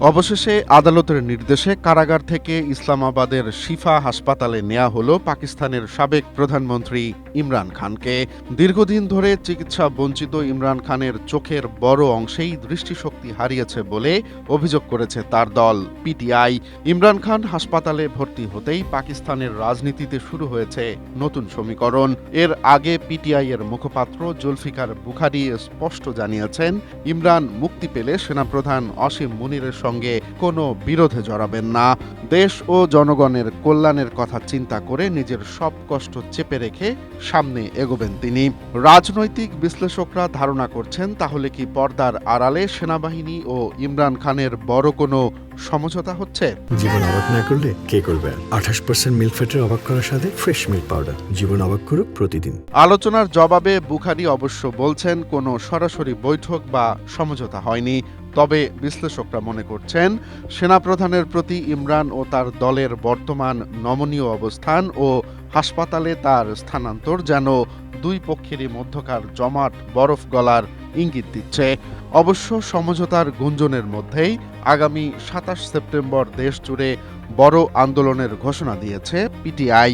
অবশেষে আদালতের নির্দেশে কারাগার থেকে ইসলামাবাদের শিফা হাসপাতালে নেওয়া হলো পাকিস্তানের সাবেক প্রধানমন্ত্রী ইমরান খানকে। দীর্ঘদিন ধরে চিকিৎসা বঞ্চিত ইমরান খানের চোখের বড় অংশেই দৃষ্টিশক্তি হারিয়েছে বলে অভিযোগ করেছে তার দল পিটিআই। ইমরান খান হাসপাতালে ভর্তি হতেই পাকিস্তানের রাজনীতিতে শুরু হয়েছে নতুন সমীকরণ। এর আগে পিটিআই এর মুখপাত্র জুলফিকার বুখারী স্পষ্ট জানিয়েছেন, ইমরান মুক্তি পেলে সেনাপ্রধান অসীম মুনীরের সঙ্গে কোনো বিরোধে জড়াবেন না। দেশ ও জনগণের কল্যাণের কথা চিন্তা করে নিজের সব কষ্ট চেপে রেখে সামনে এগোবেন তিনি। রাজনৈতিক বিশ্লেষকরা ধারণা করছেন, তাহলে কি পর্দার আড়ালে সেনাবাহিনী ও ইমরান খানের বড় কোনো সমঝোতা হচ্ছে? জীবন অবাক না করলে কে করবে? 28% মিল্ক ফ্যাটের অবাক করার সাথে ফ্রেশ মিল্ক পাউডার। জীবন অবাক করুক প্রতিদিন। আলোচনার জবাবে বুখারী অবশ্য বলছেন, কোনো সরাসরি বৈঠক বা সমঝোতা হয়নি। তবে বিশ্লেষকরা মনে করছেন, সেনাপ্রধানের প্রতি ইমরান ও তার দলের বর্তমান নমনীয় অবস্থান ও হাসপাতালে তার স্থানান্তর যেন দুই পক্ষেরই মধ্যকার জমাট বরফ গলার ইঙ্গিত দিচ্ছে। অবশ্য সমঝোতার গুঞ্জনের মধ্যেই আগামী 27 সেপ্টেম্বর দেশ জুড়ে বড় আন্দোলনের ঘোষণা দিয়েছে পিটিআই।